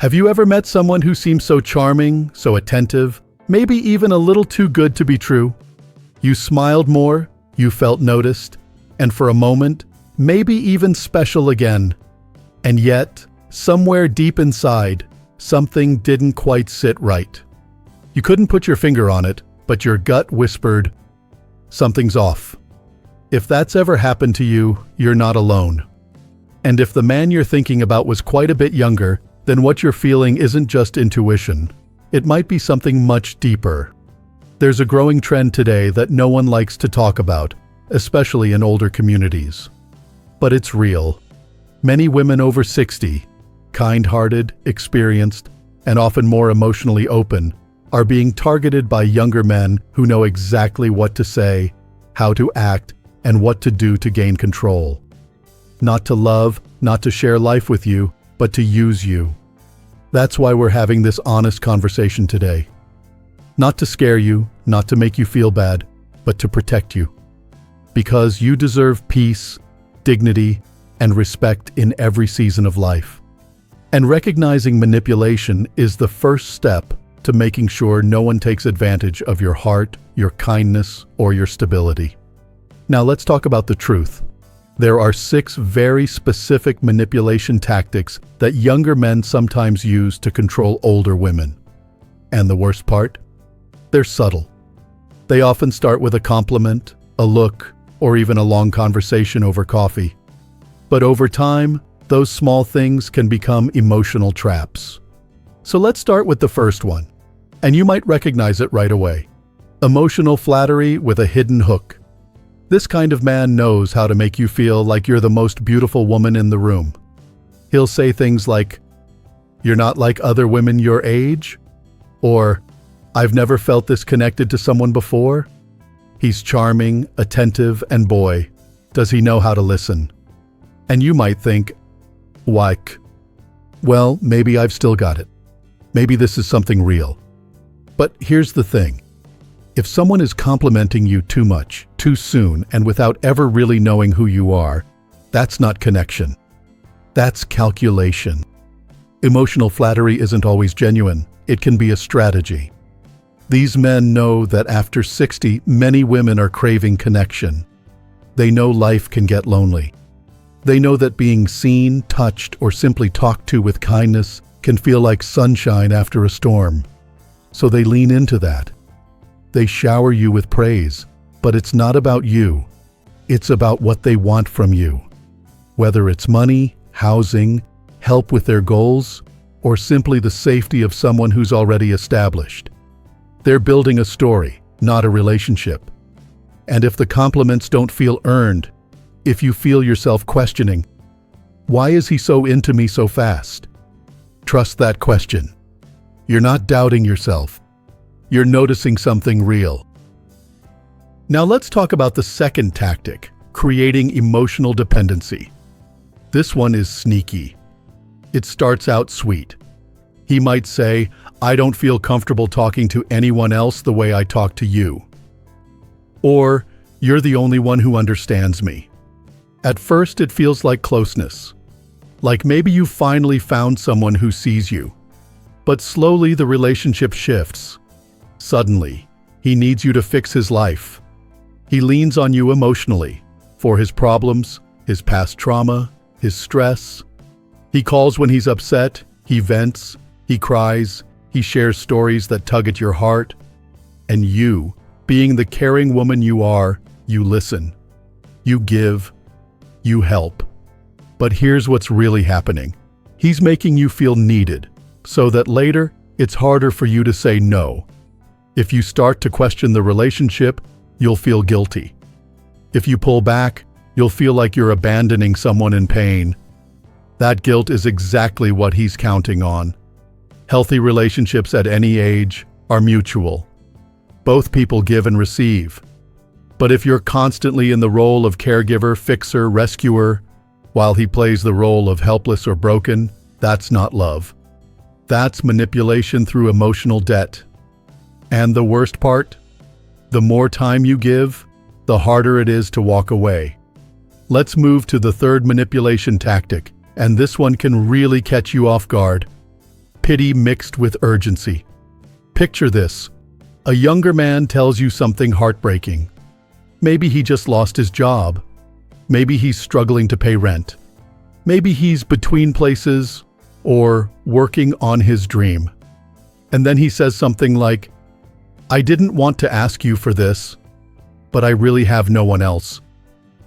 Have you ever met someone who seems so charming, so attentive, maybe even a little too good to be true? You smiled more, you felt noticed, and for a moment, maybe even special again. And yet, somewhere deep inside, something didn't quite sit right. You couldn't put your finger on it, but your gut whispered, something's off. If that's ever happened to you, you're not alone. And if the man you're thinking about was quite a bit younger, then what you're feeling isn't just intuition. It might be something much deeper. There's a growing trend today that no one likes to talk about, especially in older communities. But it's real. Many women over 60, kind-hearted, experienced, and often more emotionally open, are being targeted by younger men who know exactly what to say, how to act, and what to do to gain control. Not to love, not to share life with you, but to use you. That's why we're having this honest conversation today. Not to scare you, not to make you feel bad, but to protect you. Because you deserve peace, dignity, and respect in every season of life. And recognizing manipulation is the first step to making sure no one takes advantage of your heart, your kindness, or your stability. Now let's talk about the truth. There are 6 very specific manipulation tactics that younger men sometimes use to control older women. And the worst part? They're subtle. They often start with a compliment, a look, or even a long conversation over coffee. But over time, those small things can become emotional traps. So let's start with the first one, and you might recognize it right away. Emotional flattery with a hidden hook. This kind of man knows how to make you feel like you're the most beautiful woman in the room. He'll say things like, "You're not like other women your age," or "I've never felt this connected to someone before." He's charming, attentive, and boy, does he know how to listen. And you might think, like, well, maybe I've still got it. Maybe this is something real. But here's the thing. If someone is complimenting you too much, too soon, and without ever really knowing who you are, that's not connection. That's calculation. Emotional flattery isn't always genuine. It can be a strategy. These men know that after 60, many women are craving connection. They know life can get lonely. They know that being seen, touched, or simply talked to with kindness can feel like sunshine after a storm. So they lean into that. They shower you with praise, but it's not about you. It's about what they want from you. Whether it's money, housing, help with their goals, or simply the safety of someone who's already established. They're building a story, not a relationship. And if the compliments don't feel earned, if you feel yourself questioning, why is he so into me so fast? Trust that question. You're not doubting yourself. You're noticing something real. Now let's talk about the second tactic, creating emotional dependency. This one is sneaky. It starts out sweet. He might say, "I don't feel comfortable talking to anyone else the way I talk to you." Or, "You're the only one who understands me." At first, it feels like closeness. Like maybe you finally found someone who sees you. But slowly the relationship shifts. Suddenly, he needs you to fix his life. He leans on you emotionally for his problems, his past trauma, his stress. He calls when he's upset, he vents, he cries, he shares stories that tug at your heart. And you, being the caring woman you are, you listen. You give. You help. But here's what's really happening. He's making you feel needed, so that later, it's harder for you to say no. If you start to question the relationship, you'll feel guilty. If you pull back, you'll feel like you're abandoning someone in pain. That guilt is exactly what he's counting on. Healthy relationships at any age are mutual. Both people give and receive. But if you're constantly in the role of caregiver, fixer, rescuer, while he plays the role of helpless or broken, that's not love. That's manipulation through emotional debt. And the worst part? The more time you give, the harder it is to walk away. Let's move to the third manipulation tactic, and this one can really catch you off guard. pity mixed with urgency. Picture this. A younger man tells you something heartbreaking. Maybe he just lost his job. Maybe he's struggling to pay rent. Maybe he's between places or working on his dream. And then he says something like, "I didn't want to ask you for this, but I really have no one else."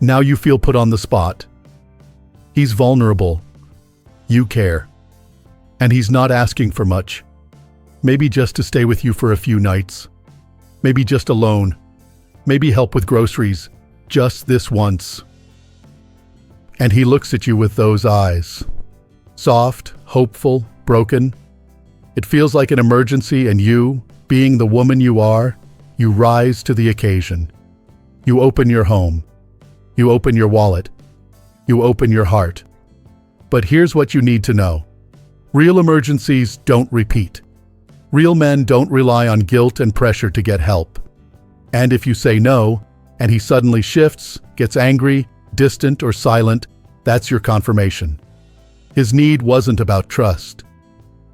Now you feel put on the spot. He's vulnerable. You care. And he's not asking for much. Maybe just to stay with you for a few nights. Maybe just alone. Maybe help with groceries. Just this once. And he looks at you with those eyes. Soft, hopeful, broken. It feels like an emergency, and you, being the woman you are, you rise to the occasion. You open your home. You open your wallet. You open your heart. But here's what you need to know. Real emergencies don't repeat. Real men don't rely on guilt and pressure to get help. And if you say no, and he suddenly shifts, gets angry, distant, or silent, that's your confirmation. His need wasn't about trust.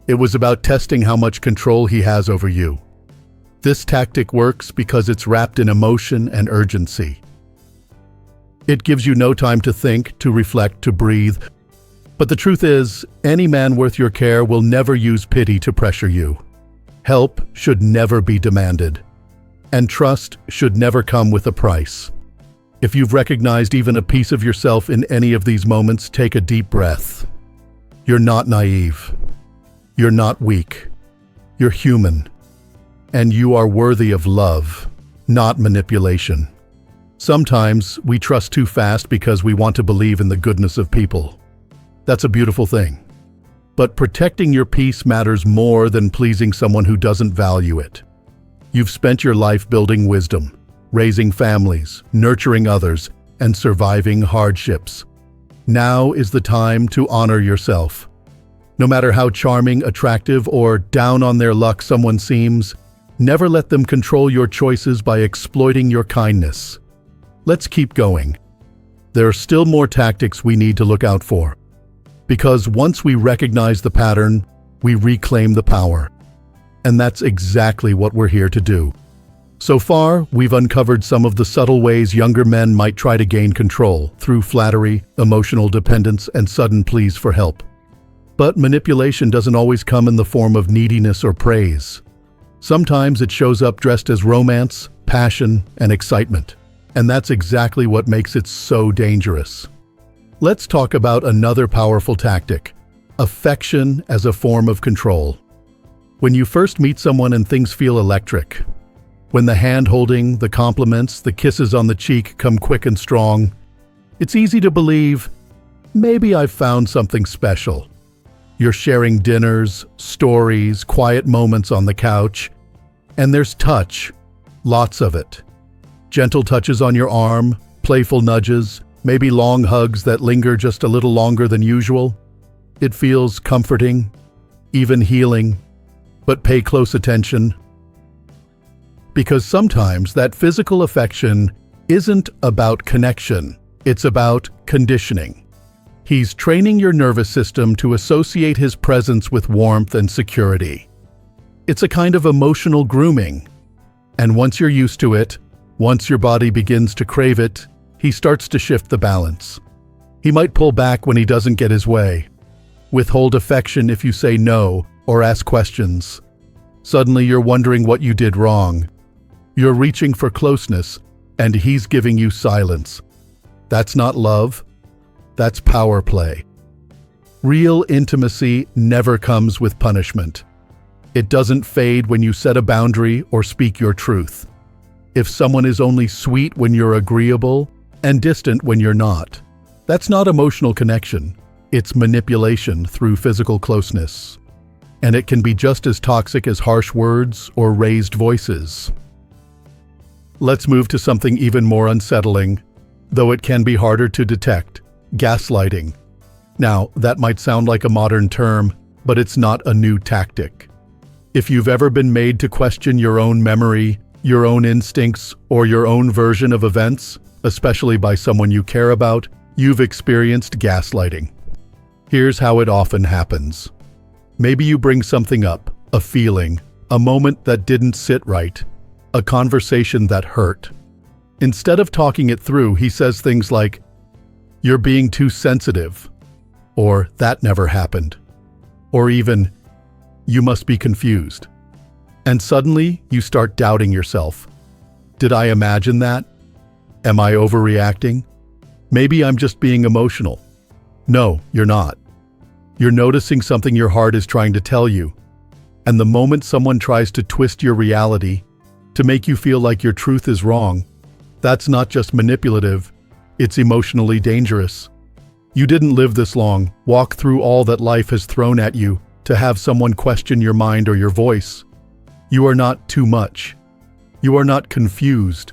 It was about testing how much control he has over you. This tactic works because it's wrapped in emotion and urgency. It gives you no time to think, to reflect, to breathe. But the truth is, any man worth your care will never use pity to pressure you. Help should never be demanded. And trust should never come with a price. If you've recognized even a piece of yourself in any of these moments, take a deep breath. You're not naive. You're not weak. You're human. And you are worthy of love, not manipulation. Sometimes we trust too fast because we want to believe in the goodness of people. That's a beautiful thing. But protecting your peace matters more than pleasing someone who doesn't value it. You've spent your life building wisdom, raising families, nurturing others, and surviving hardships. Now is the time to honor yourself. No matter how charming, attractive, or down on their luck someone seems, never let them control your choices by exploiting your kindness. Let's keep going. There are still more tactics we need to look out for. Because once we recognize the pattern, we reclaim the power. And that's exactly what we're here to do. So far, we've uncovered some of the subtle ways younger men might try to gain control through flattery, emotional dependence, and sudden pleas for help. But manipulation doesn't always come in the form of neediness or praise. Sometimes it shows up dressed as romance, passion, and excitement. And that's exactly what makes it so dangerous. Let's talk about another powerful tactic: affection as a form of control. When you first meet someone and things feel electric, when the hand-holding, the compliments, the kisses on the cheek come quick and strong, it's easy to believe, maybe I've found something special. You're sharing dinners, stories, quiet moments on the couch, and there's touch, lots of it. Gentle touches on your arm, playful nudges, maybe long hugs that linger just a little longer than usual. It feels comforting, even healing. But pay close attention. Because sometimes that physical affection isn't about connection, it's about conditioning. He's training your nervous system to associate his presence with warmth and security. It's a kind of emotional grooming. And once you're used to it, once your body begins to crave it, he starts to shift the balance. He might pull back when he doesn't get his way, withhold affection if you say no or ask questions. Suddenly you're wondering what you did wrong. You're reaching for closeness, and he's giving you silence. That's not love. That's power play. Real intimacy never comes with punishment. It doesn't fade when you set a boundary or speak your truth. If someone is only sweet when you're agreeable and distant when you're not, that's not emotional connection. It's manipulation through physical closeness. And it can be just as toxic as harsh words or raised voices. Let's move to something even more unsettling, though it can be harder to detect: gaslighting. Now, that might sound like a modern term, but it's not a new tactic. If you've ever been made to question your own memory, your own instincts, or your own version of events, especially by someone you care about, you've experienced gaslighting. Here's how it often happens. Maybe you bring something up, a feeling, a moment that didn't sit right, a conversation that hurt. Instead of talking it through, he says things like, "You're being too sensitive," or "That never happened," or even, "You must be confused." And suddenly, you start doubting yourself. Did I imagine that? Am I overreacting? Maybe I'm just being emotional. No, you're not. You're noticing something your heart is trying to tell you. And the moment someone tries to twist your reality to make you feel like your truth is wrong, that's not just manipulative, it's emotionally dangerous. You didn't live this long, walk through all that life has thrown at you to have someone question your mind or your voice. You are not too much. You are not confused.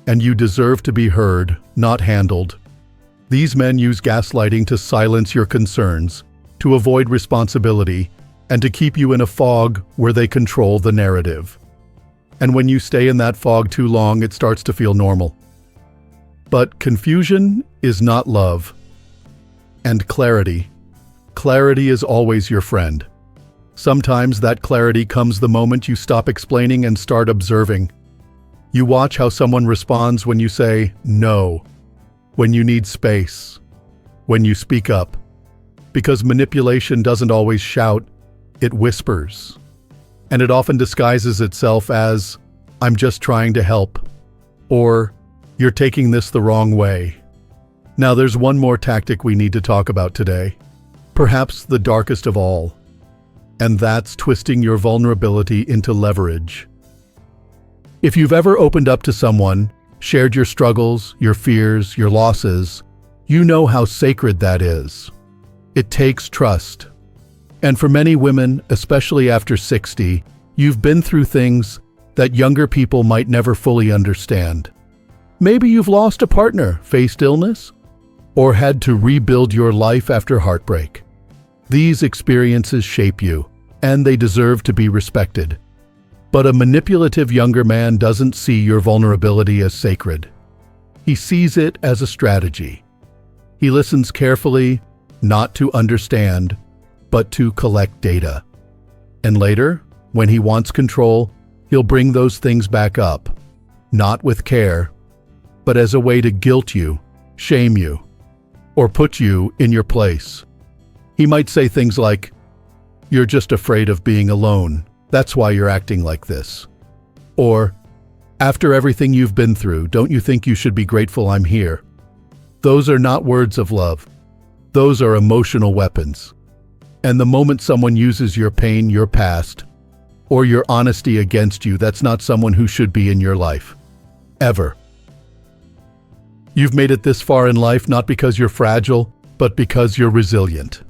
And you deserve to be heard, not handled. These men use gaslighting to silence your concerns, to avoid responsibility, and to keep you in a fog where they control the narrative. And when you stay in that fog too long, it starts to feel normal. But confusion is not love. And clarity. Clarity is always your friend. Sometimes that clarity comes the moment you stop explaining and start observing. You watch how someone responds when you say no, when you need space, when you speak up. Because manipulation doesn't always shout, it whispers. And it often disguises itself as, "I'm just trying to help," or "You're taking this the wrong way." Now there's one more tactic we need to talk about today, perhaps the darkest of all, and that's twisting your vulnerability into leverage. If you've ever opened up to someone, shared your struggles, your fears, your losses, you know how sacred that is. It takes trust. And for many women, especially after 60, you've been through things that younger people might never fully understand. Maybe you've lost a partner, faced illness, or had to rebuild your life after heartbreak. These experiences shape you, and they deserve to be respected. But a manipulative younger man doesn't see your vulnerability as sacred. He sees it as a strategy. He listens carefully, not to understand, but to collect data. And later, when he wants control, he'll bring those things back up, not with care, but as a way to guilt you, shame you, or put you in your place. He might say things like, "You're just afraid of being alone. That's why you're acting like this." Or, "After everything you've been through, don't you think you should be grateful I'm here?" Those are not words of love. Those are emotional weapons. And the moment someone uses your pain, your past, or your honesty against you, that's not someone who should be in your life. Ever. You've made it this far in life not because you're fragile, but because you're resilient.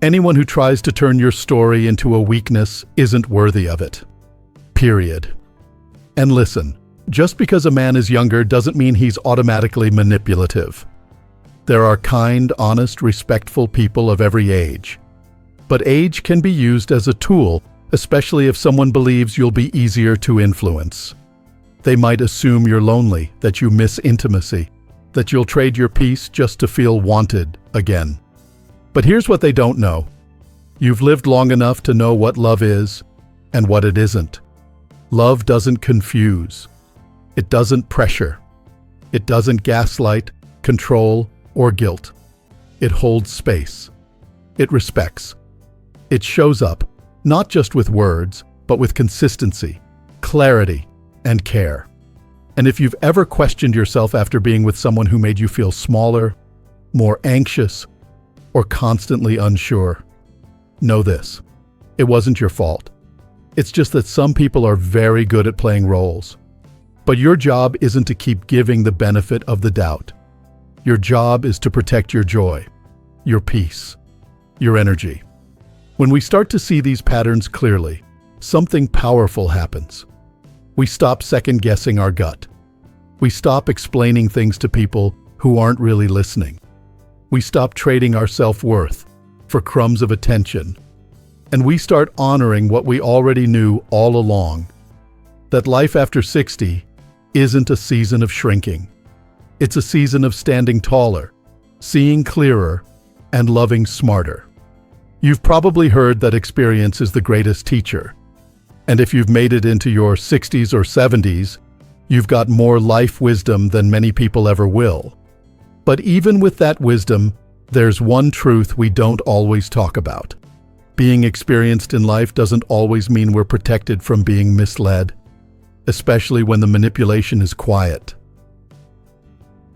Anyone who tries to turn your story into a weakness isn't worthy of it. Period. And listen, just because a man is younger doesn't mean he's automatically manipulative. There are kind, honest, respectful people of every age. But age can be used as a tool, especially if someone believes you'll be easier to influence. They might assume you're lonely, that you miss intimacy, that you'll trade your peace just to feel wanted again. But here's what they don't know. You've lived long enough to know what love is and what it isn't. Love doesn't confuse. It doesn't pressure. It doesn't gaslight, control, or guilt. It holds space. It respects. It shows up, not just with words, but with consistency, clarity, and care. And if you've ever questioned yourself after being with someone who made you feel smaller, more anxious, or constantly unsure, know this: it wasn't your fault. It's just that some people are very good at playing roles. But your job isn't to keep giving the benefit of the doubt. Your job is to protect your joy, your peace, your energy. When we start to see these patterns clearly, something powerful happens. We stop second-guessing our gut. We stop explaining things to people who aren't really listening. We stop trading our self-worth for crumbs of attention. And we start honoring what we already knew all along, that life after 60 isn't a season of shrinking. It's a season of standing taller, seeing clearer, and loving smarter. You've probably heard that experience is the greatest teacher. And if you've made it into your 60s or 70s, you've got more life wisdom than many people ever will. But even with that wisdom, there's one truth we don't always talk about. Being experienced in life doesn't always mean we're protected from being misled, especially when the manipulation is quiet.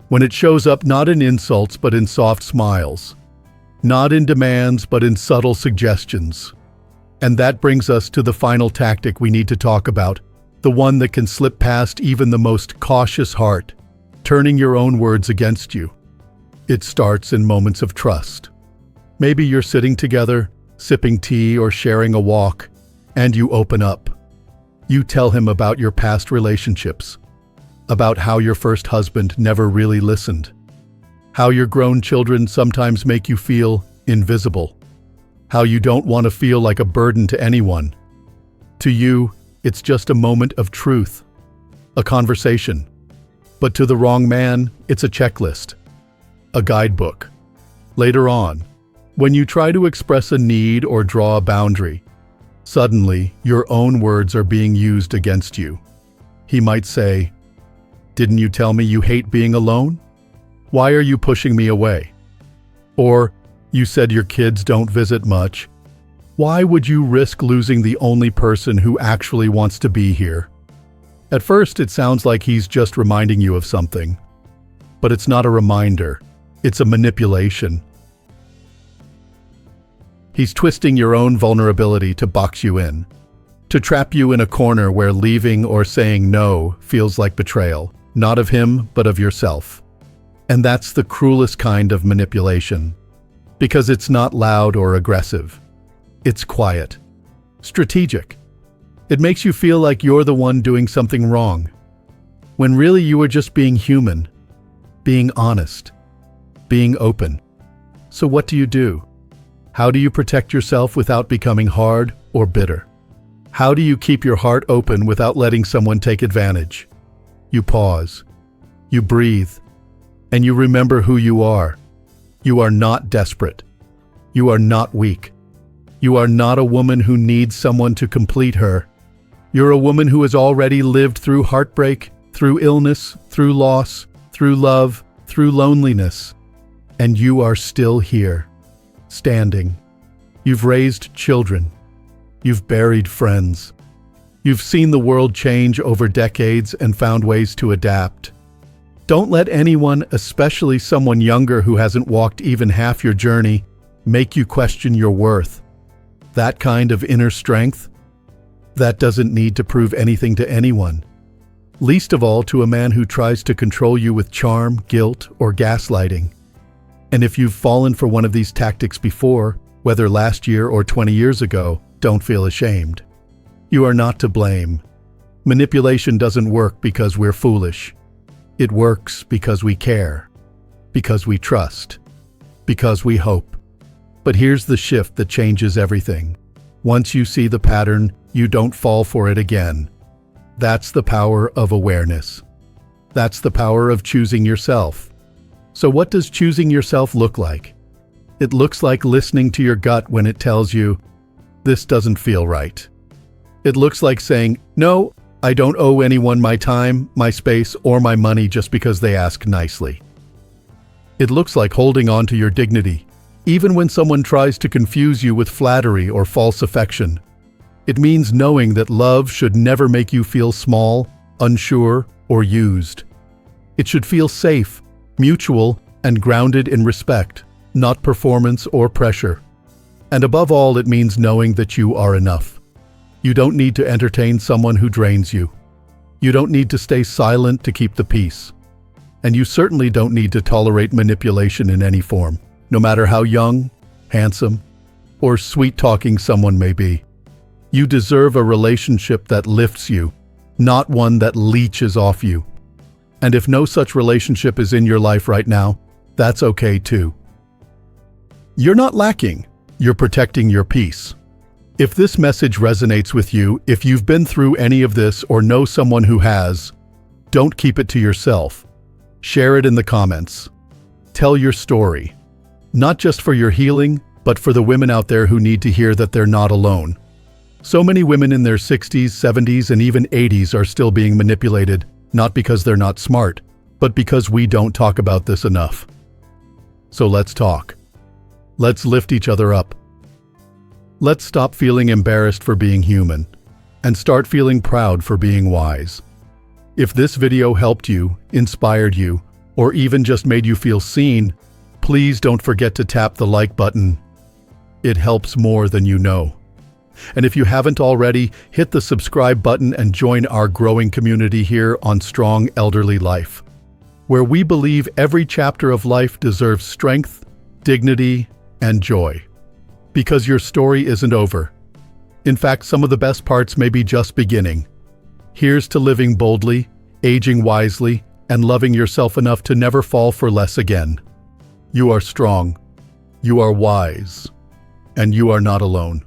When it shows up not in insults but in soft smiles, not in demands but in subtle suggestions. And that brings us to the final tactic we need to talk about, the one that can slip past even the most cautious heart, turning your own words against you. It starts in moments of trust. Maybe you're sitting together, sipping tea or sharing a walk, and you open up. You tell him about your past relationships, about how your first husband never really listened, how your grown children sometimes make you feel invisible, how you don't want to feel like a burden to anyone. To you, it's just a moment of truth, a conversation. But to the wrong man, it's a checklist, a guidebook. Later on, when you try to express a need or draw a boundary, suddenly your own words are being used against you. He might say, "Didn't you tell me you hate being alone? Why are you pushing me away?" Or, "You said your kids don't visit much. Why would you risk losing the only person who actually wants to be here?" At first, it sounds like he's just reminding you of something. But it's not a reminder. It's a manipulation. He's twisting your own vulnerability to box you in, to trap you in a corner where leaving or saying no feels like betrayal, not of him, but of yourself. And that's the cruelest kind of manipulation, because it's not loud or aggressive. It's quiet, strategic. It makes you feel like you're the one doing something wrong, when really you were just being human, being honest, being open. So what do? How do you protect yourself without becoming hard or bitter? How do you keep your heart open without letting someone take advantage? You pause, you breathe, and you remember who you are. You are not desperate. You are not weak. You are not a woman who needs someone to complete her. You're a woman who has already lived through heartbreak, through illness, through loss, through love, through loneliness. And you are still here, standing. You've raised children. You've buried friends. You've seen the world change over decades and found ways to adapt. Don't let anyone, especially someone younger who hasn't walked even half your journey, make you question your worth. That kind of inner strength, that doesn't need to prove anything to anyone. Least of all to a man who tries to control you with charm, guilt, or gaslighting. And if you've fallen for one of these tactics before, whether last year or 20 years ago, don't feel ashamed. You are not to blame. Manipulation doesn't work because we're foolish. It works because we care, because we trust, because we hope. But here's the shift that changes everything. Once you see the pattern, you don't fall for it again. That's the power of awareness. That's the power of choosing yourself. So what does choosing yourself look like? It looks like listening to your gut when it tells you, "This doesn't feel right." It looks like saying, "No, I don't owe anyone my time, my space, or my money just because they ask nicely." It looks like holding on to your dignity, even when someone tries to confuse you with flattery or false affection. It means knowing that love should never make you feel small, unsure, or used. It should feel safe, mutual, and grounded in respect, not performance or pressure. And above all, it means knowing that you are enough. You don't need to entertain someone who drains you. You don't need to stay silent to keep the peace. And you certainly don't need to tolerate manipulation in any form, no matter how young, handsome, or sweet-talking someone may be. You deserve a relationship that lifts you, not one that leeches off you. And if no such relationship is in your life right now, that's okay too. You're not lacking, you're protecting your peace. If this message resonates with you, if you've been through any of this or know someone who has, don't keep it to yourself. Share it in the comments. Tell your story, not just for your healing, but for the women out there who need to hear that they're not alone. So many women in their 60s, 70s, and even 80s are still being manipulated, not because they're not smart, but because we don't talk about this enough. So let's talk. Let's lift each other up. Let's stop feeling embarrassed for being human, and start feeling proud for being wise. If this video helped you, inspired you, or even just made you feel seen, please don't forget to tap the like button. It helps more than you know. And if you haven't already, hit the subscribe button and join our growing community here on Strong Elderly Life, where we believe every chapter of life deserves strength, dignity, and joy. Because your story isn't over. In fact, some of the best parts may be just beginning. Here's to living boldly, aging wisely, and loving yourself enough to never fall for less again. You are strong, you are wise, and you are not alone.